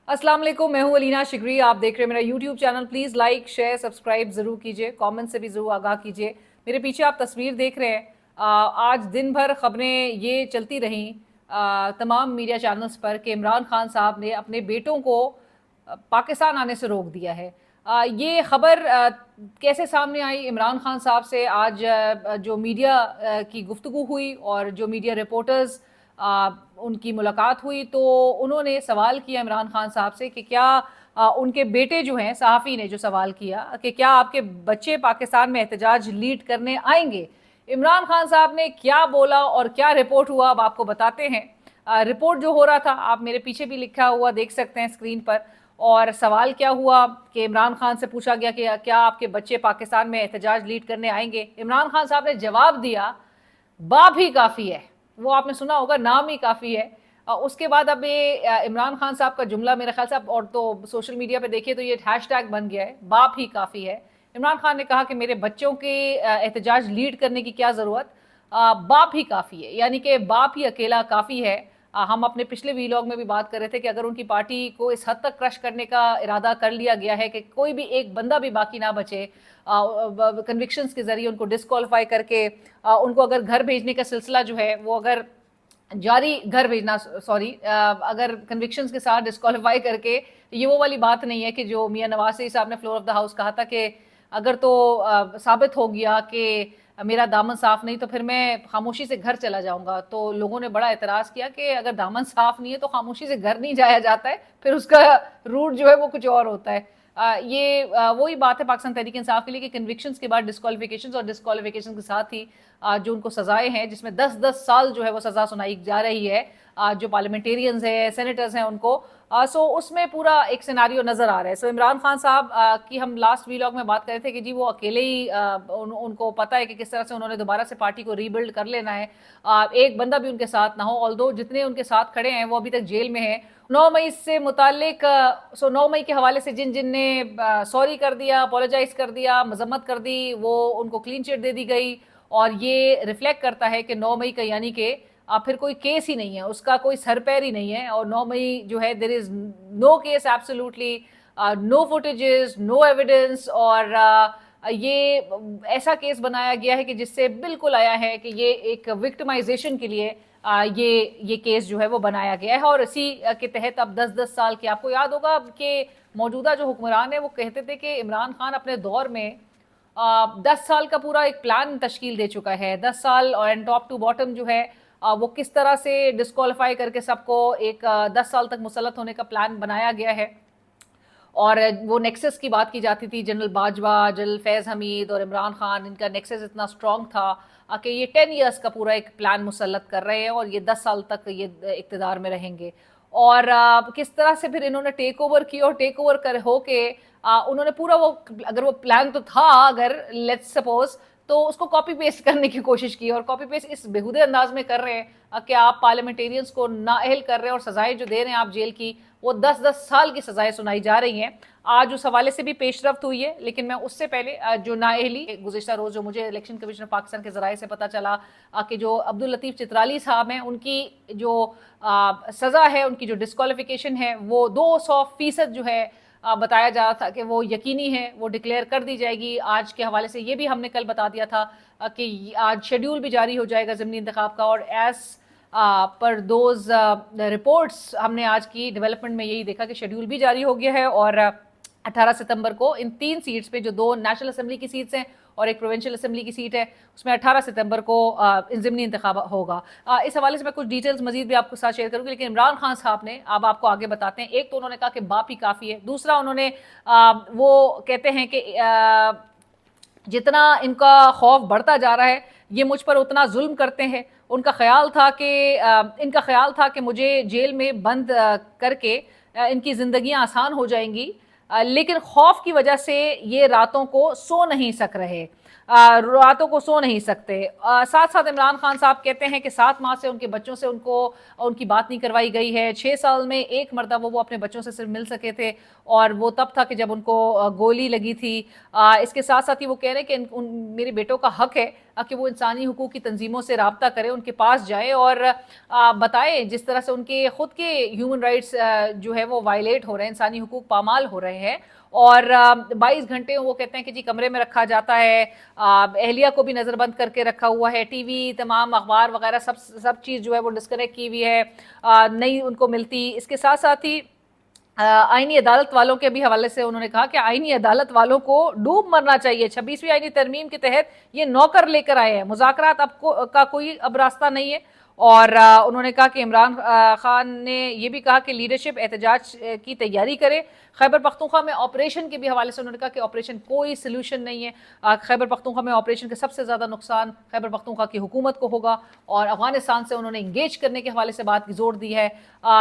अस्सलाम वालेकुम, मैं हूं अलीना शिगरी। आप देख रहे हैं मेरा YouTube channel. Please like share subscribe ज़रूर कीजिए, कमेंट से भी ज़रूर आगाह कीजिए। मेरे पीछे आप तस्वीर देख रहे हैं। आज दिन भर खबरें ये चलती रहीं तमाम मीडिया चैनल्स पर कि इमरान खान साहब ने अपने बेटों को पाकिस्तान आने से रोक दिया है। ये खबर कैसे सामने आई? इमरान खान साहब से आज जो मीडिया की गुफ्तगू हुई और जो मीडिया रिपोर्टर्स उनकी मुलाकात हुई, तो उन्होंने सवाल किया इमरान खान साहब से कि क्या उनके बेटे जो हैं, सहाफ़ी ने जो सवाल किया कि क्या आपके बच्चे पाकिस्तान में एहतजाज लीड करने आएंगे। इमरान खान साहब ने क्या बोला और क्या रिपोर्ट हुआ, अब आपको बताते हैं। रिपोर्ट जो हो रहा था, आप मेरे पीछे भी लिखा हुआ देख सकते हैं स्क्रीन पर। और सवाल क्या हुआ कि इमरान खान से पूछा गया कि क्या आपके बच्चे पाकिस्तान में एहतजाज लीड करने आएंगे। इमरान खान साहब ने जवाब दिया, बाप ही काफ़ी है। वो आपने सुना होगा, नाम ही काफ़ी है। उसके बाद अब ये इमरान खान साहब का जुमला मेरे ख्याल से अब और तो सोशल मीडिया पे देखिए तो ये हैशटैग बन गया है, बाप ही काफ़ी है। इमरान खान ने कहा कि मेरे बच्चों के एहतजाज लीड करने की क्या ज़रूरत, बाप ही काफ़ी है, यानी कि बाप ही अकेला काफ़ी है। हम अपने पिछले वीलॉग में भी बात कर रहे थे कि अगर उनकी पार्टी को इस हद तक क्रश करने का इरादा कर लिया गया है कि कोई भी एक बंदा भी बाकी ना बचे, कन्विक्शंस के ज़रिए उनको डिस्क्वालीफाई करके उनको अगर घर भेजने का सिलसिला जो है वो अगर जारी, घर भेजना सॉरी, अगर कन्विक्शंस के साथ डिस्क्वालीफाई करके, ये वो वाली बात नहीं है कि जो मियां नवाज शरीफ साहब ने फ्लोर ऑफ द हाउस कहा था कि अगर तो साबित हो गया कि मेरा दामन साफ नहीं तो फिर मैं खामोशी से घर चला जाऊंगा। तो लोगों ने बड़ा एतराज़ किया कि अगर दामन साफ नहीं है तो खामोशी से घर नहीं जाया जाता है, फिर उसका रूट जो है वो कुछ और होता है। ये वही बात है पाकिस्तान तहरीक इंसाफ के लिए कि कन्विक्शंस के बाद डिस्क्वालिफिकेशंस और डिस्क्वालिफिकेशन के साथ ही जो उनको सजाएं हैं, जिसमें 10-10 साल जो है वो सज़ा सुनाई जा रही है जो पार्लियामेंटेरियंस हैं, सेनेटर्स हैं उनको। सो उसमें पूरा एक सिनारियो नज़र आ रहा है। सो इमरान खान साहब की हम लास्ट वीलॉग में बात कर रहे थे कि जी वो अकेले ही उनको पता है कि किस तरह से उन्होंने दोबारा से पार्टी को रीबिल्ड कर लेना है। एक बंदा भी उनके साथ ना हो, ऑल्दो जितने उनके साथ खड़े हैं वो अभी तक जेल में हैं। 9 मई से मुतालिक 9 मई के हवाले से जिन जिन ने सॉरी कर दिया, अपोलोजाइज कर दिया, मजम्मत कर दी, वो उनको क्लीन चिट दे दी गई। और ये रिफ्लेक्ट करता है कि 9 मई का यानी कि फिर कोई केस ही नहीं है, उसका कोई सर पैर ही नहीं है। और 9 मई जो है there is no case, absolutely no footages, no evidence. और ये ऐसा केस बनाया गया है कि जिससे बिल्कुल आया है कि ये एक विक्टिमाइजेशन के लिए ये केस जो है वो बनाया गया है। और इसी के तहत अब 10-10 साल के, आपको याद होगा कि मौजूदा जो हुक्मरान है वो कहते थे कि इमरान खान अपने दौर में 10 साल का पूरा एक प्लान तश्कील दे चुका है। 10 साल और एंड टॉप टू बॉटम जो है वो किस तरह से डिस्क्वालीफाई करके सबको एक 10 साल तक मुसल्लत होने का प्लान बनाया गया है। और वो नेक्सस की बात की जाती थी, जनरल बाजवा, जनरल फैज़ हमीद और इमरान खान, इनका नेक्सस इतना स्ट्रॉन्ग था कि ये 10 इयर्स का पूरा एक प्लान मुसल्लत कर रहे हैं और ये 10 साल तक ये इक़्तिदार में रहेंगे। और किस तरह से फिर इन्होंने टेक ओवर किया और टेक ओवर कर हो के उन्होंने पूरा वो, अगर वो प्लान तो था, अगर लेट्स सपोज, तो उसको कॉपी पेस्ट करने की कोशिश की। और कॉपी पेस्ट इस बेहुदे अंदाज में कर रहे हैं कि आप पार्लियामेंटेरियंस को नाअहल कर रहे हैं और सजाएं जो दे रहे हैं आप जेल की, वो 10-10 साल की सजाएं सुनाई जा रही हैं। आज उस हवाले से भी पेशरफ्त हुई है, लेकिन मैं उससे पहले जो नाअहली गुज़िश्ता रोज़ जो मुझे इलेक्शन कमीशन पाकिस्तान के ज़राए से पता चला कि जो अब्दुल लतीफ़ चित्राली साहब हैं, उनकी जो सज़ा है, उनकी जो डिस्क्वालिफिकेशन है, वो 200% जो है बताया जा रहा था कि वो यकीनी है, वो डिक्लेयर कर दी जाएगी। आज के हवाले से ये भी हमने कल बता दिया था कि आज शेड्यूल भी जारी हो जाएगा ज़मीनी इंतखाब का। और एज़ पर दोज रिपोर्ट्स हमने आज की डेवलपमेंट में यही देखा कि शेड्यूल भी जारी हो गया है। और 18 सितंबर को इन 3 सीट्स पे, जो 2 नेशनल असेंबली की सीट्स हैं और एक प्रोविंशियल असेंबली की सीट है, उसमें 18 सितंबर को ज़मीनी इंतखाब होगा। इस हवाले से मैं कुछ डिटेल्स मजीद भी आपके साथ शेयर करूँगी। लेकिन इमरान खान साहब ने, अब आपको आगे बताते हैं, एक तो उन्होंने कहा कि बाप ही काफ़ी है। दूसरा उन्होंने वो कहते हैं कि जितना इनका खौफ बढ़ता जा रहा है, ये मुझ पर उतना जुल्म करते हैं। इनका ख्याल था कि मुझे जेल में बंद करके इनकी ज़िंदगियां आसान हो जाएंगी, लेकिन खौफ की वजह से ये रातों को सो नहीं सक रहे। रातों को सो नहीं सकते। साथ साथ इमरान खान साहब कहते हैं कि 7 माह से उनके बच्चों से उनकी बात नहीं करवाई गई है। 6 साल में एक मरतबा वो अपने बच्चों से सिर्फ मिल सके थे, और वो तब था कि जब उनको गोली लगी थी। इसके साथ साथ ही वो कह रहे हैं कि मेरे बेटों का हक है कि वो इंसानी हुकूक की तंजीमों से राब्ता करें, उनके पास जाए और बताएं जिस तरह से उनके खुद के ह्यूमन राइट्स जो है वो वायलेट हो रहे हैं, इंसानी हुकूक पामाल हो रहे हैं। और 22 घंटे वो कहते हैं कि जी कमरे में रखा जाता है, अहलिया को भी नज़रबंद करके रखा हुआ है, टीवी तमाम अखबार वगैरह सब चीज़ जो है वो डिस्कनेक्ट की हुई है, नहीं उनको मिलती। इसके साथ साथ ही आईनी अदालत वालों के भी हवाले से उन्होंने कहा कि आईनी अदालत वालों को डूब मरना चाहिए। 26वीं आईनी तरमीम के तहत ये नौकर लेकर आए हैं, मुज़ाकरात का कोई अब रास्ता नहीं है। और उन्होंने कहा कि इमरान खान ने ये भी कहा कि लीडरशिप एहतजाज की तैयारी करे। खैबर पख्तूनख्वा में ऑपरेशन के भी हवाले से उन्होंने कहा कि ऑपरेशन कोई सलूशन नहीं है। खैबर पख्तूनख्वा में ऑपरेशन के सबसे ज़्यादा नुकसान खैबर पख्तूनख्वा की हुकूमत को होगा, और अफगानिस्तान से उन्होंने इंगेज करने के हवाले से बात की जोर दी है।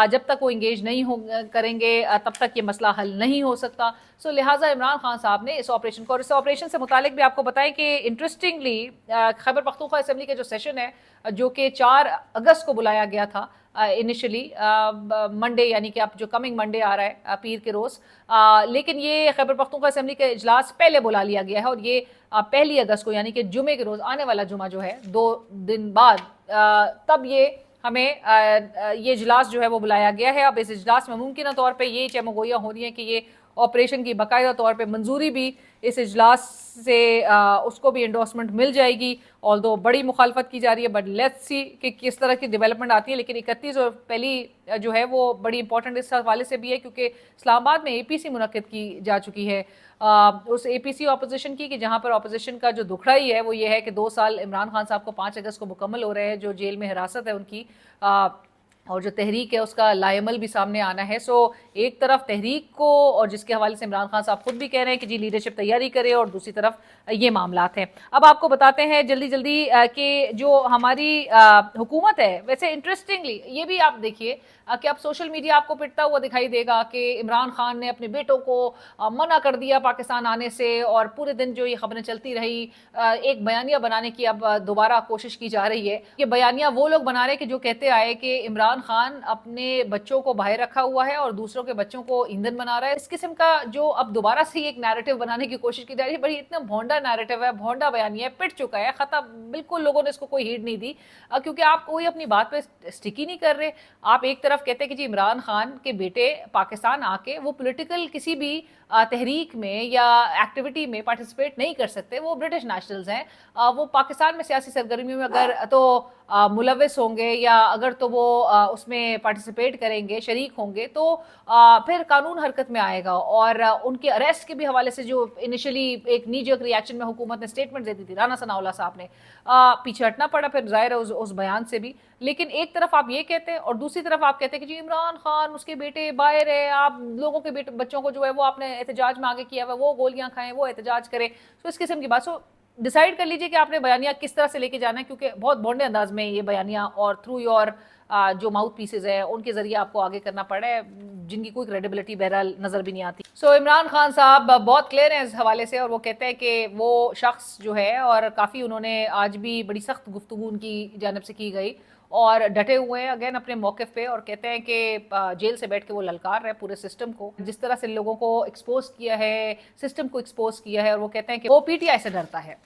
जब तक वो इंगेज नहीं करेंगे तब तक ये मसला हल नहीं हो सकता। सो लिहाजा इमरान खान साहब ने इस ऑपरेशन को, और इस ऑपरेशन से मुतालिक भी आपको बताएं कि इंटरेस्टिंगली खैबर पख्तूनख्वा असेंबली का जो सेशन है जो कि 4 अगस्त को बुलाया गया था इनिशियली, मंडे यानी कि अब जो कमिंग मंडे आ रहा है पीर के रोज़, लेकिन ये खैबर पख्तूनख्वा असेंबली का इजलास पहले बुला लिया गया है, और ये 1 अगस्त को यानी कि जुमे के रोज़, आने वाला जुमा जो है 2 दिन बाद, तब ये हमें ये इजलास जो है वो बुलाया गया है। अब इस इजलास में मुमकिन तौर पर ये चमगोइयाँ हो रही हैं कि ये ऑपरेशन की बाकायदा तौर पे मंजूरी भी इस इजलास से उसको भी एंडोर्समेंट मिल जाएगी, ऑल्दो बड़ी मुखालफत की जा रही है, बट लेट्स सी कि किस तरह की डेवलपमेंट आती है। लेकिन 31 और पहली जो है वो बड़ी इंपॉर्टेंट इस हवाले से भी है क्योंकि इस्लामाबाद में APC मुनक्किद की जा चुकी है, उस APC अपोजिशन की, कि जहाँ पर अपोजिशन का जो दुखड़ाई है वो ये है कि 2 साल इमरान खान साहब को 5 अगस्त को मुकम्मल हो रहे हैं जो जेल में हिरासत है उनकी, और जो तहरीक है उसका लाएमल भी सामने आना है। सो एक तरफ तहरीक को, और जिसके हवाले से इमरान खान साहब खुद भी कह रहे हैं कि जी लीडरशिप तैयारी करे, और दूसरी तरफ ये मामलात हैं। अब आपको बताते हैं जल्दी जल्दी कि जो हमारी हुकूमत है, वैसे इंटरेस्टिंगली ये भी आप देखिए कि अब सोशल मीडिया आपको पिटता हुआ दिखाई देगा कि इमरान खान ने अपने बेटों को मना कर दिया पाकिस्तान आने से, और पूरे दिन जो ये खबरें चलती रही, एक बयानिया बनाने की अब दोबारा कोशिश की जा रही है। ये बयानिया वो लोग बना रहे हैं कि जो कहते आए कि इमरान खान अपने बच्चों को बाहर रखा हुआ है और दूसरों के बच्चों को ईंधन बना रहा है। इस किस्म का जो अब दोबारा से एक नैरेटिव बनाने की कोशिश की जा रही है, बड़ी इतना भोंडा नैरेटिव है, भोंडा बयानिया है, पिट चुका है, खत्म, बिल्कुल लोगों ने इसको कोई हीड नहीं दी, क्योंकि आप कोई अपनी बात पे स्टिक ही नहीं कर रहे। आप एक तरफ कहते हैं कि जी इमरान खान के बेटे पाकिस्तान आके वो पॉलिटिकल किसी भी तहरीक में या एक्टिविटी में पार्टिसिपेट नहीं कर सकते, वो ब्रिटिश नेशनल्स हैं, वो पाकिस्तान में सियासी सरगर्मियों में अगर तो मुलविस होंगे या अगर तो वो उसमें पार्टिसिपेट करेंगे, शरीक होंगे, तो फिर कानून हरकत में आएगा। और उनके अरेस्ट के भी हवाले से जो इनिशियली एक नी जर्क रिएक्शन में हुकूमत ने स्टेटमेंट दे दी थी, राना सनाउल्लाह साहब ने, पीछे हटना पड़ा फिर जाहिर है उस बयान से भी। लेकिन एक तरफ आप ये कहते हैं और दूसरी तरफ आप कहते हैं कि जी इमरान खान उसके बेटे बाहर है, आप लोगों के बेटे बच्चों को जो है वो आपने एहतजाज में आगे किया हुआ, वो गोलियां खाएं, वो एहतजाज करें। तो इस किस्म की बात, सो डिसाइड कर लीजिए कि आपने बयानिया किस तरह से लेके जाना है, क्योंकि बहुत भोंडे अंदाज में ये बयानिया और थ्रू योर जो माउथ पीसेज है उनके जरिए आपको आगे करना पड़ा है, जिनकी कोई क्रेडिबिलिटी बहरहाल नजर भी नहीं आती। सो इमरान खान साहब बहुत क्लियर हैं इस हवाले से, और वो कहते हैं कि वो शख्स जो है, और काफ़ी उन्होंने आज भी बड़ी सख्त गुफ्तगू उनकी जानिब से की गई, और डटे हुए हैं अगेन अपने मौके पे, और कहते हैं कि जेल से बैठ के वो ललकार रहे पूरे सिस्टम को, जिस तरह से लोगों को एक्सपोज किया है, सिस्टम को एक्सपोज किया है, और वो कहते हैं कि वो PTI से डरता है।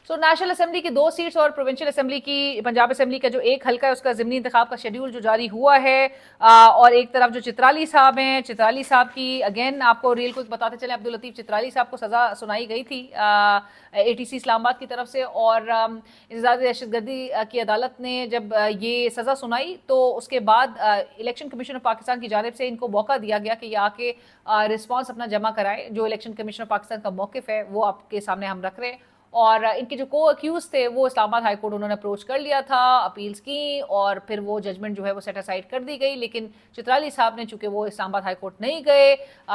सो नेशनल असेंबली की 2 सीट्स और प्रोविंशियल असेंबली की, पंजाब असेंबली का जो एक हल्का है उसका ज़िमनी इंतखाब का शेड्यूल जो जारी हुआ है, और एक तरफ जो चित्राली साहब हैं, चित्राली साहब की अगेन आपको रियल को बताते चले, अब्दुल लतीफ़ चित्राली साहब को सज़ा सुनाई गई थी ATC इस्लामाबाद की तरफ से, और इंसदाद दहशतगर्दी की अदालत ने जब ये सज़ा सुनाई तो उसके बाद इलेक्शन कमीशन ऑफ पाकिस्तान की जानिब से इनको मौका दिया गया कि ये आके रिस्पॉन्स अपना जमा कराएं। जो इलेक्शन कमीशन ऑफ पाकिस्तान का मौक़िफ़ है वो आपके सामने हम रख रहे हैं, और इनके जो को अक्यूज थे वो इस्लामाबाद हाई कोर्ट उन्होंने अप्रोच कर लिया था, अपील्स की, और फिर वो जजमेंट जो है वो सेट असाइड कर दी गई। लेकिन चित्राली साहब ने, चूंकि वो इस्लामाबाद हाई कोर्ट नहीं गए,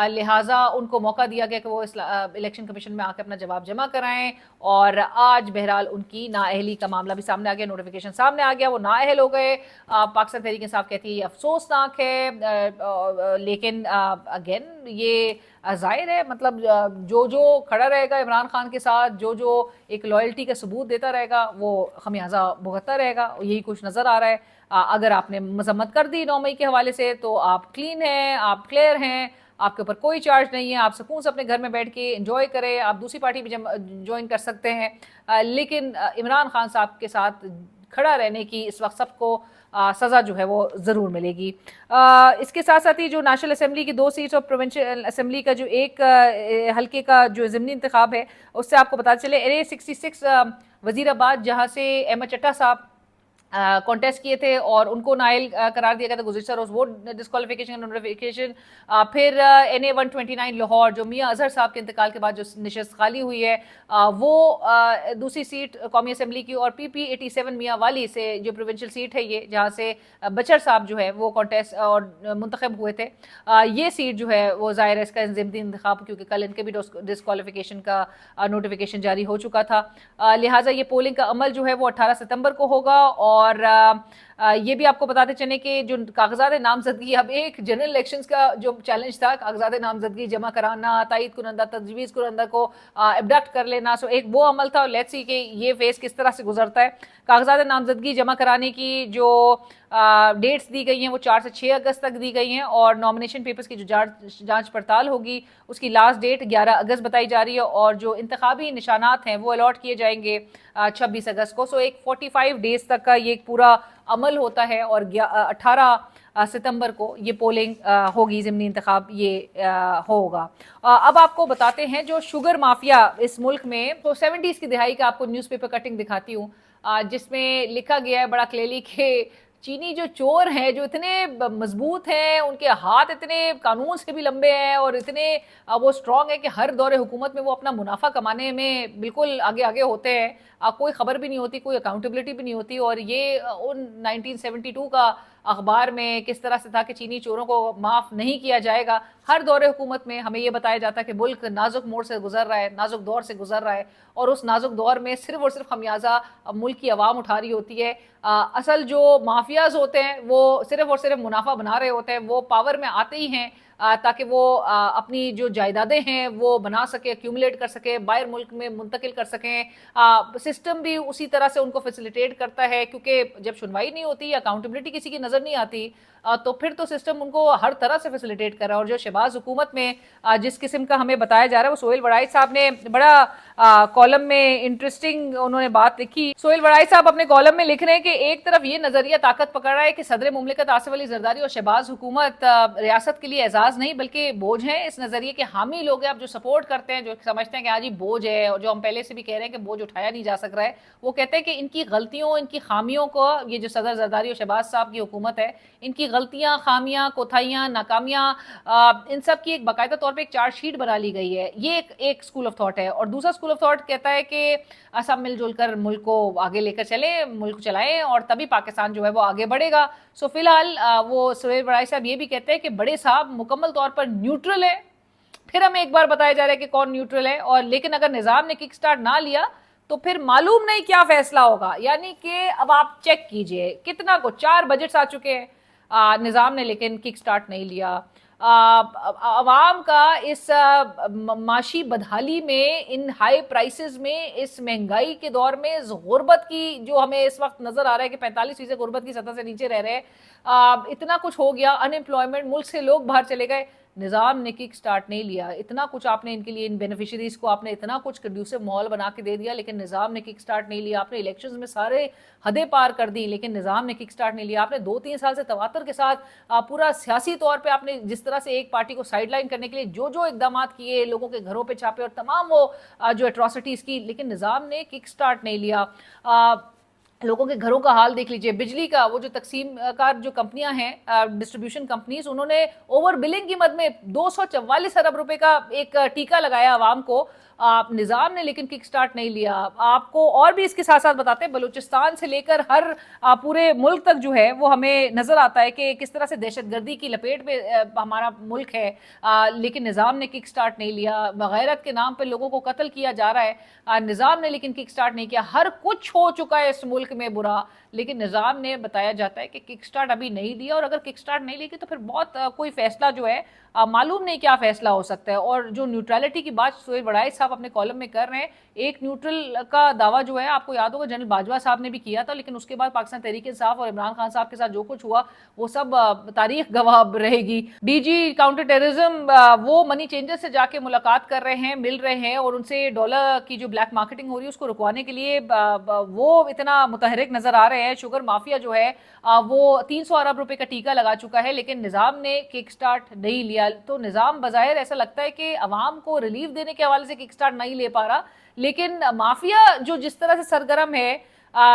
लिहाजा उनको मौका दिया गया कि वो इलेक्शन कमीशन में आकर अपना जवाब जमा कराएं, और आज बहरहाल उनकी नाअहली का मामला भी सामने आ गया, नोटिफिकेशन सामने आ गया, वो नाअहल हो गए। पाकिस्तान तहरीक इंसाफ कहती है ये अफसोसनाक है, लेकिन अगेन یہ ظاہر ہے مطلب جو کھڑا رہے گا عمران خان کے ساتھ، جو ایک لائلٹی کا ثبوت دیتا رہے گا وہ خمیازہ بھگتتا رہے گا، یہی کچھ نظر آ رہا ہے۔ اگر آپ نے مذمت کر دی 9 مئی کے حوالے سے تو آپ کلین ہیں، آپ کلیئر ہیں، آپ کے اوپر کوئی چارج نہیں ہے، آپ سکون سے اپنے گھر میں بیٹھ کے انجوائے کریں، آپ دوسری پارٹی بھی جوائن کر سکتے ہیں۔ لیکن عمران خان صاحب کے ساتھ کھڑا رہنے کی اس وقت سب کو سزا جو ہے وہ ضرور ملے گی۔ اس کے ساتھ ساتھ ہی جو نیشنل اسمبلی کی 2 سیٹس اور پروونشل اسمبلی کا جو ایک حلقے کا جو ضمنی انتخاب ہے، اس سے آپ کو پتا چلے Area 66 وزیر آباد، جہاں سے احمد چٹھا صاحب کانٹیسٹ کیے تھے اور ان کو نائل قرار دیا گیا تھا گزشتہ روز، وہ ڈسکوالیفیکیشن نوٹیفیکیشن۔ پھر NA 129 لاہور جو میاں اظہر صاحب کے انتقال کے بعد جو نشست خالی ہوئی ہے، وہ دوسری سیٹ قومی اسمبلی کی، اور PP 87 میاں والی سے جو پروونشل سیٹ ہے یہ، جہاں سے بچر صاحب جو ہے وہ کانٹیسٹ اور منتخب ہوئے تھے۔ یہ سیٹ جو ہے وہ ظاہر ہے اس کا ضمنی انتخاب، کیونکہ کل ان کے بھی ڈسکوالیفیکیشن کا نوٹیفیکیشن جاری ہو چکا تھا، لہٰذا یہ پولنگ کا عمل جو ہے وہ 18 ستمبر کو ہوگا۔ اور یہ بھی آپ کو بتاتے چلیں کہ جو کاغذات نامزدگی، اب ایک جنرل الیکشنز کا جو چیلنج تھا، کاغذات نامزدگی جمع کرانا، تائید کنندہ تجویز کنندہ کو ابڈکٹ کر لینا، سو ایک وہ عمل تھا، اور لیٹس سی کہ یہ فیز کس طرح سے گزرتا ہے۔ کاغذات نامزدگی جمع کرانے کی جو ڈیٹس دی گئی ہیں وہ 4 سے 6 اگست تک دی گئی ہیں، اور نامنیشن پیپرز کی جو جانچ پڑتال ہوگی اس کی لاسٹ ڈیٹ 11 اگست بتائی جا رہی ہے، اور جو انتخابی نشانات ہیں وہ الاٹ کیے جائیں گے 26 اگست کو۔ سو ایک 45 ڈیز تک کا یہ ایک پورا عمل ہوتا ہے، اور 18 ستمبر کو یہ پولنگ ہوگی، ضمنی انتخاب یہ ہوگا۔ اب آپ کو بتاتے ہیں جو شوگر مافیا اس ملک میں، تو 70s کی دہائی کا آپ کو نیوز پیپر کٹنگ دکھاتی ہوں، جس میں لکھا گیا ہے بڑا کلیئرلی کہ چینی جو چور ہیں، جو اتنے مضبوط ہیں، ان کے ہاتھ اتنے قانون سے بھی لمبے ہیں اور اتنے وہ اسٹرانگ ہے کہ ہر دور حکومت میں وہ اپنا منافع کمانے میں بالکل آگے آگے ہوتے ہیں، کوئی خبر بھی نہیں ہوتی، کوئی اکاؤنٹیبلٹی بھی نہیں ہوتی۔ اور یہ ان 1972 کا اخبار میں کس طرح سے تھا کہ چینی چوروں کو معاف نہیں کیا جائے گا، ہر دور حکومت میں ہمیں یہ بتایا جاتا ہے کہ ملک نازک موڑ سے گزر رہا ہے، نازک دور سے گزر رہا ہے، اور اس نازک دور میں صرف اور صرف خمیازہ ملک کی عوام اٹھا رہی ہوتی ہے۔ اصل جو مافیاز ہوتے ہیں وہ صرف اور صرف منافع بنا رہے ہوتے ہیں، وہ پاور میں آتے ہی ہیں تاکہ وہ اپنی جو جائیدادیں ہیں وہ بنا سکے، ایکیومولیٹ کر سکے، باہر ملک میں منتقل کر سکیں۔ سسٹم بھی اسی طرح سے ان کو فیسیلیٹیٹ کرتا ہے، کیونکہ جب سنوائی نہیں ہوتی، اکاؤنٹیبلٹی کسی کی نظر نہیں آتی، تو پھر تو سسٹم ان کو ہر طرح سے فیسیلیٹیٹ کر رہا ہے۔ اور جو شہباز حکومت میں جس قسم کا ہمیں بتایا جا رہا ہے، وہ سہیل وڑائی صاحب نے بڑا کالم میں انٹرسٹنگ انہوں نے بات لکھی۔ سہیل وڑائی صاحب اپنے کالم میں لکھ رہے ہیں کہ ایک طرف یہ نظریہ طاقت پکڑ رہا ہے کہ صدر مملکت آصف علی زرداری اور شہباز حکومت ریاست کے لیے اعزاز نہیں بلکہ بوجھ ہیں۔ اس نظریے کے حامی لوگ ہیں، آپ جو سپورٹ کرتے ہیں، جو سمجھتے ہیں کہ آج ہی بوجھ ہے، اور جو ہم پہلے سے بھی کہہ رہے ہیں کہ بوجھ اٹھایا نہیں جا سک رہا ہے، وہ کہتے ہیں کہ ان کی غلطیوں، ان کی خامیوں کو، یہ جو صدر زرداری اور شہباز صاحب کی حکومت ہے، ان کی غلطیاں، خامیاں، کوتاہیاں، ناکامیاں، ان سب کی ایک باقاعدہ طور پہ ایک چارج شیٹ بنا لی گئی ہے۔ یہ ایک اسکول آف تھاٹ ہے، اور دوسرا اسکول آف تھاٹ کہتا ہے کہ سب مل جل کر ملک کو آگے لے کر چلیں، ملک چلائیں، اور تبھی پاکستان جو ہے وہ آگے بڑھے گا۔ سو فی الحال وہ سہیل وڑائی صاحب یہ بھی کہتے ہیں کہ بڑے صاحب مکمل طور پر نیوٹرل ہے۔ پھر ہمیں ایک بار بتایا جا رہا ہے کہ کون نیوٹرل ہے، اور لیکن اگر نظام نے کک سٹارٹ نہ لیا تو پھر معلوم نہیں کیا فیصلہ ہوگا۔ یعنی کہ اب آپ چیک کیجئے کتنا کو 4 بجٹس آ چکے ہیں نظام نے، لیکن کک سٹارٹ نہیں لیا۔ عوام کا اس معاشی بدحالی میں، ان ہائی پرائسز میں، اس مہنگائی کے دور میں، اس غربت کی جو ہمیں اس وقت نظر آ رہا ہے کہ 45% غربت کی سطح سے نیچے رہ رہے ہیں، اتنا کچھ ہو گیا، ان ایمپلائمنٹ، ملک سے لوگ باہر چلے گئے، نظام نے کک سٹارٹ نہیں لیا۔ اتنا کچھ آپ نے ان کے لیے، ان بینیفیشریز کو آپ نے اتنا کچھ کنڈیوسو ماحول بنا کے دے دیا، لیکن نظام نے کک سٹارٹ نہیں لیا۔ آپ نے الیکشنز میں سارے حدیں پار کر دی، لیکن نظام نے کک سٹارٹ نہیں لیا۔ آپ نے 2-3 سال سے تواتر کے ساتھ پورا سیاسی طور پہ آپ نے جس طرح سے ایک پارٹی کو سائیڈ لائن کرنے کے لیے جو اقدامات کیے، لوگوں کے گھروں پہ چھاپے اور تمام وہ جو ایٹراسٹیز کی، لیکن نظام نے کک سٹارٹ نہیں لیا۔ لوگوں کے گھروں کا حال دیکھ لیجئے، بجلی کا وہ جو تقسیم کار جو کمپنیاں ہیں، ڈسٹریبیوشن کمپنیز، انہوں نے اوور بلنگ کی مد میں 244 ارب روپے کا ایک ٹیکہ لگایا عوام کو، निज़ाम ने लेकिन किक स्टार्ट नहीं लिया। आपको और भी इसके साथ साथ बताते हैं, बलूचिस्तान से लेकर हर पूरे मुल्क तक जो है वो हमें नज़र आता है कि किस तरह से दहशतगर्दी की लपेट में हमारा मुल्क है, लेकिन निज़ाम ने किक स्टार्ट नहीं लिया। बग़ैरत के नाम पर लोगों को कत्ल किया जा रहा है, निज़ाम ने लेकिन किक स्टार्ट नहीं किया। हर कुछ हो चुका है इस मुल्क में बुरा, लेकिन निज़ाम ने बताया जाता है कि किक स्टार्ट अभी नहीं दिया, और अगर किक स्टार्ट नहीं लेगी तो फिर बहुत कोई फैसला जो है मालूम नहीं क्या फैसला हो सकता है। और जो न्यूट्रलिटी की बात सुहेल वड़ाई साहब अपने कॉलम में कर रहे हैं, एक न्यूट्रल का दावा जो है आपको याद होगा जनरल बाजवा साहब ने भी किया था, लेकिन उसके बाद पाकिस्तान तहरीक इंसाफ और इमरान खान साहब के साथ जो कुछ हुआ वो सब तारीख गवाह रहेगी। डीजी काउंटर टेररिज्म वो मनी चेंजर से जाके मुलाकात कर रहे हैं, मिल रहे हैं, और उनसे डॉलर की जो ब्लैक मार्केटिंग हो रही है उसको रुकवाने के लिए वो इतना मुतहरिक नजर आ रहे हैं। शुगर माफिया जो है वो 300 अरब रुपए का टीका लगा चुका है, लेकिन निज़ाम ने किक स्टार्ट नहीं लिया। तो निज़ाम बज़ाहिर ऐसा लगता है कि अवाम को रिलीफ देने के हवाले से किक स्टार्ट नहीं ले पा रहा, लेकिन माफिया जो जिस तरह से सरगर्म है,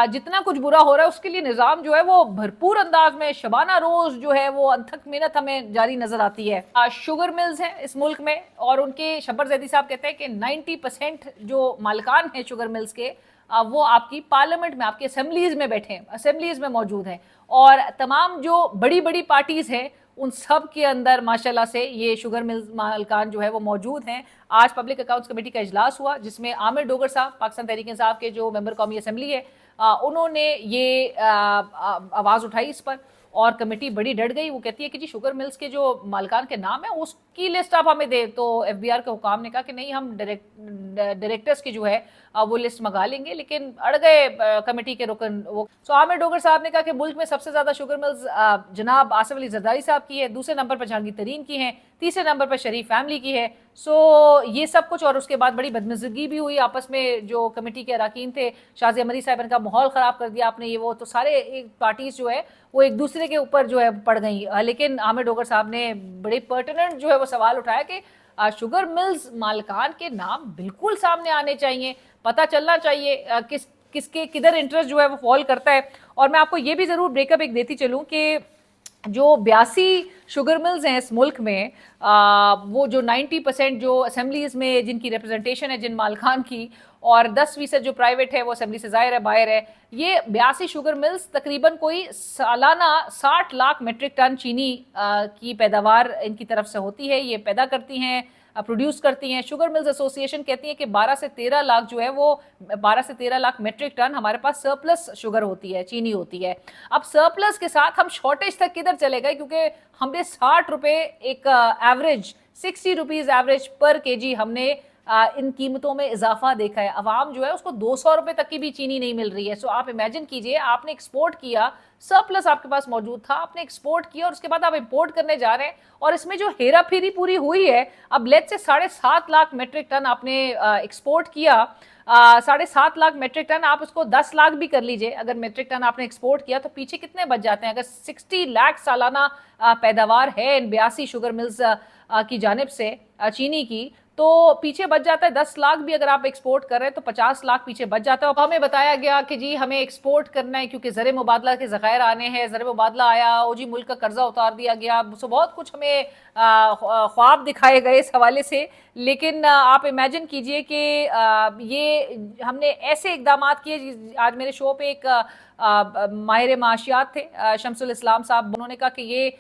जितना कुछ बुरा हो रहा है उसके लिए निज़ाम जो है वो भरपूर अंदाज में शबाना रोज जो है वो अनथक मेहनत हमें जारी नजर आती है। शुगर मिल्स हैं इस मुल्क में, और उनके शब्बर जैदी साहब कहते हैं कि 90% जो मालिकान हैं शुगर मिल्स के वो आपकी पार्लियामेंट में, आपकी असेंबलीज में बैठे हैं, असेंबलीज में मौजूद हैं, और तमाम जो बड़ी बड़ी पार्टीज हैं उन सब के अंदर माशाल्लाह से ये शुगर मिल्स मालिकान जो है वो मौजूद हैं। आज पब्लिक अकाउंट्स कमेटी का इजलास हुआ जिसमें आमिर डोगर साहब, पाकिस्तान तहरीक इंसाफ के जो मेंबर कौमी असेंबली है, उन्होंने ये आवाज़ उठाई इस पर, और कमेटी बड़ी डट गई। वो कहती है कि जी शुगर मिल्स के जो मालिकान के नाम है उसकी लिस्ट आप हमें दे। तो एफबीआर के हुकाम ने कहा कि नहीं, हम डायरेक्टर्स की जो है वो लिस्ट मंगा लेंगे, लेकिन अड़ गए कमेटी के रुकन वो। सो आमिर डोगर साहब ने कहा कि मुल्क में सबसे ज्यादा शुगर मिल्स जनाब आसिफ अली जरदारी साहब की है, दूसरे नंबर पर जहांगीर तरीन की है, तीसरे नंबर पर शरीफ फैमिली की है। सो ये सब कुछ, और उसके बाद बड़ी बदमज़गी भी हुई आपस में, जो कमेटी के अरकान थे, शाज़ी अमरी साहब ने कहा माहौल ख़राब कर दिया आपने, ये वो, तो सारे एक पार्टीज जो है वो एक दूसरे के ऊपर जो है पड़ गई। लेकिन आमिर डोगर साहब ने बड़े पर्टिनेंट जो है वो सवाल उठाया कि शुगर मिल्स मालिकान के नाम बिल्कुल सामने आने चाहिए, पता चलना चाहिए किसके किधर इंटरेस्ट जो है वो फॉल करता है। और मैं आपको ये भी ज़रूर ब्रेकअप एक देती चलूँ कि जो 82 शुगर मिल्स हैं इस मुल्क में, वो जो 90% जो असेंबलीज में जिनकी रिप्रेजेंटेशन है जिन मालिकान की, और 10% जो प्राइवेट है वो असेंबली से ज़ाहिर है बाहर है, ये 82 शुगर मिल्स तकरीबन कोई सालाना 60 लाख मेट्रिक टन चीनी की पैदावार इनकी तरफ से होती है, ये पैदा करती हैं, प्रोड्यूस करती हैं। शुगर मिल्स एसोसिएशन कहती है कि 12 से 13 लाख जो है वो 12 से 13 लाख मेट्रिक टन हमारे पास सरप्लस शुगर होती है, चीनी होती है। अब सरप्लस के साथ हम शॉर्टेज तक किधर चले गए, क्योंकि हमने 60 रुपए एक एवरेज 60 रुपीज़ एवरेज पर केजी हमने इन कीमतों में इजाफा देखा है। अवाम जो है उसको 200 रुपए तक की भी चीनी नहीं मिल रही है। सो आप इमेजिन कीजिए, आपने एक्सपोर्ट किया, सरप्लस आपके पास मौजूद था, आपने एक्सपोर्ट किया, और उसके बाद आप इंपोर्ट करने जा रहे हैं, और इसमें जो हेरा फेरी पूरी हुई है, अब लेट से 7.5 लाख मेट्रिक टन आपने एक्सपोर्ट किया, 7.5 लाख मेट्रिक टन, आप उसको 10 लाख भी कर लीजिए अगर मेट्रिक टन आपने एक्सपोर्ट किया, तो पीछे कितने बच जाते हैं। अगर 60 लाख सालाना पैदावार है इन 82 शुगर मिल्स की जानिब से चीनी की, तो पीछे बच जाता है 10 लाख भी अगर आप एक्सपोर्ट कर रहे हैं तो 50 लाख पीछे बच जाता है। अब हमें बताया गया कि जी हमें एक्सपोर्ट करना है क्योंकि ज़र मुबादला के ज़खायर आने हैं, ज़र मुबादला आया, ओ जी मुल्क का कर्जा उतार दिया गया। सो बहुत कुछ हमें ख्वाब दिखाए गए इस हवाले से, लेकिन आप इमेजिन कीजिए कि ये हमने ऐसे इकदाम किए। आज मेरे शो पे एक माहिर माशियात थे शमसुल इस्लाम साहब, उन्होंने कहा कि ये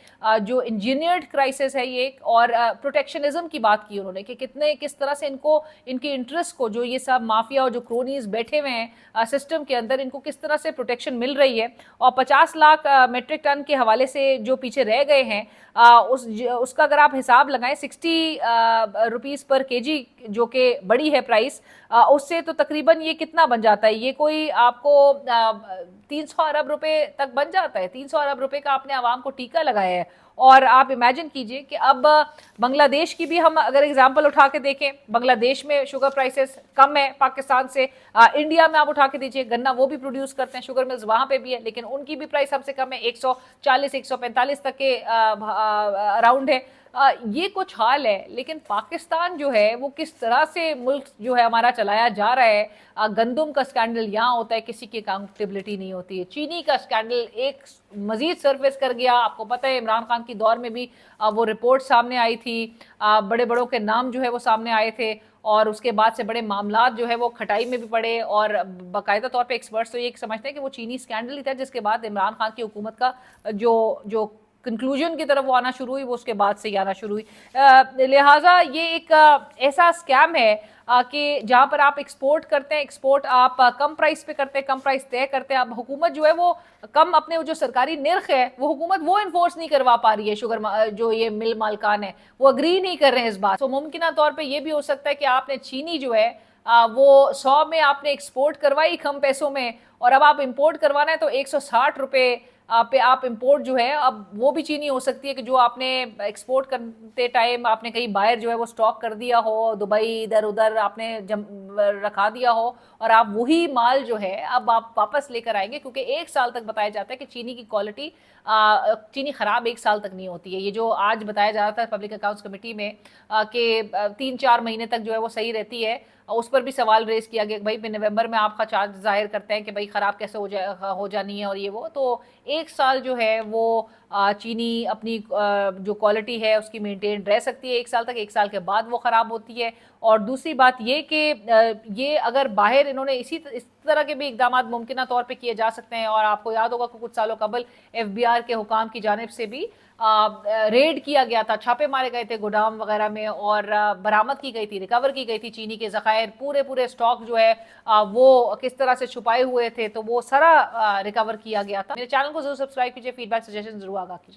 जो इंजीनियर्ड क्राइसिस है ये, और प्रोटेक्शनिज्म की बात की उन्होंने कि किस तरह से इनको इनके इंटरेस्ट को, जो ये सब माफिया और जो क्रोनीज बैठे हुए हैं सिस्टम के अंदर, इनको किस तरह से प्रोटेक्शन मिल रही है। और 50 लाख मेट्रिक टन के हवाले से जो पीछे रह गए हैं, उसका अगर आप हिसाब लगाएं 60 रुपीज़ पर केजी जो कि बड़ी है प्राइस, उससे तो तकरीबन ये कितना बन जाता है, ये कोई आपको 300 अरब रुपए तक बन जाता है। 300 अरब रुपए का आपने आवाम को टीका लगाया है। और आप इमेजिन कीजिए कि अब बांग्लादेश की भी हम अगर एग्जांपल उठा के देखें, बांग्लादेश में शुगर प्राइसेस कम है पाकिस्तान से। इंडिया में आप उठा के दीजिए, गन्ना वो भी प्रोड्यूस करते हैं, शुगर मिल्स वहाँ पे भी है, लेकिन उनकी भी प्राइस हमसे कम है, 140 145 तक के अराउंड है। ये कुछ हाल है। लेकिन पाकिस्तान जो है वो किस तरह से मुल्क जो है हमारा चलाया जा रहा है, गंदम का स्कैंडल यहाँ होता है, किसी की अकाउंटेबिलिटी नहीं होती है। चीनी का स्कैंडल एक मजीद सरफेस कर गया, आपको पता है इमरान खान की दौर में भी वो रिपोर्ट सामने आई थी, बड़े बड़ों के नाम जो है वो सामने आए थे, اور اس کے بعد سے بڑے معاملات جو ہے وہ کھٹائی میں بھی پڑے، اور باقاعدہ طور پہ ایکسپرٹس تو یہ سمجھتے ہیں کہ وہ چینی اسکینڈل ہی تھا جس کے بعد عمران خان کی حکومت کا جو کنکلوژن کی طرف وہ آنا شروع ہوئی، وہ اس کے بعد سے ہی آنا شروع ہوئی۔ لہٰذا یہ ایک ایسا اسکیم ہے کہ جہاں پر آپ ایکسپورٹ کرتے ہیں، ایکسپورٹ آپ کم پرائس پہ کرتے ہیں، کم پرائس طے کرتے ہیں، اب حکومت جو ہے وہ کم اپنے جو سرکاری نرخ ہے وہ حکومت وہ انفورس نہیں کروا پا رہی ہے، شوگر جو یہ مل مالکان ہے وہ اگری نہیں کر رہے ہیں اس بات، تو ممکنہ طور پہ یہ بھی ہو سکتا ہے کہ آپ نے چینی جو ہے وہ 100 میں آپ نے ایکسپورٹ کروائی کم پیسوں میں، اور اب آپ امپورٹ کروانا ہے تو 160 روپے پہ آپ امپورٹ جو ہے، اب وہ بھی چینی ہو سکتی ہے کہ جو آپ نے ایکسپورٹ کرتے ٹائم آپ نے کہیں باہر جو ہے وہ سٹاک کر دیا ہو، دبئی ادھر ادھر آپ نے رکھا دیا ہو، اور آپ وہی مال جو ہے اب آپ واپس لے کر آئیں گے، کیونکہ 1 سال تک بتایا جاتا ہے کہ چینی کی کوالٹی، چینی خراب 1 سال تک نہیں ہوتی ہے۔ یہ جو آج بتایا جا رہا تھا پبلک اکاؤنٹس کمیٹی میں کہ 3-4 مہینے تک جو ہے وہ صحیح رہتی ہے، اس پر بھی سوال ریز کیا گیا کہ بھائی نومبر میں آپ کا چارج ظاہر کرتے ہیں کہ بھائی خراب کیسے ہو جانی ہے، اور یہ وہ تو 1 سال جو ہے وہ چینی اپنی جو کوالٹی ہے اس کی مینٹین رہ سکتی ہے 1 سال تک، 1 سال کے بعد وہ خراب ہوتی ہے۔ اور دوسری بات یہ کہ یہ اگر باہر انہوں نے اس طرح کے بھی اقدامات ممکنہ طور پہ کیے جا سکتے ہیں، اور آپ کو یاد ہوگا کہ کچھ سالوں قبل FBR کے حکام کی جانب سے بھی ریڈ کیا گیا تھا، چھاپے مارے گئے تھے گودام وغیرہ میں، اور برآمد کی گئی تھی، ریکور کی گئی تھی چینی کے ذخائر، پورے سٹاک جو ہے وہ کس طرح سے چھپائے ہوئے تھے، تو وہ سارا ریکور کیا گیا تھا۔ میرے چینل کو ضرور سبسکرائب کیجئے، فیڈ بیک سجیشن ضرور آگاہ کیجئے۔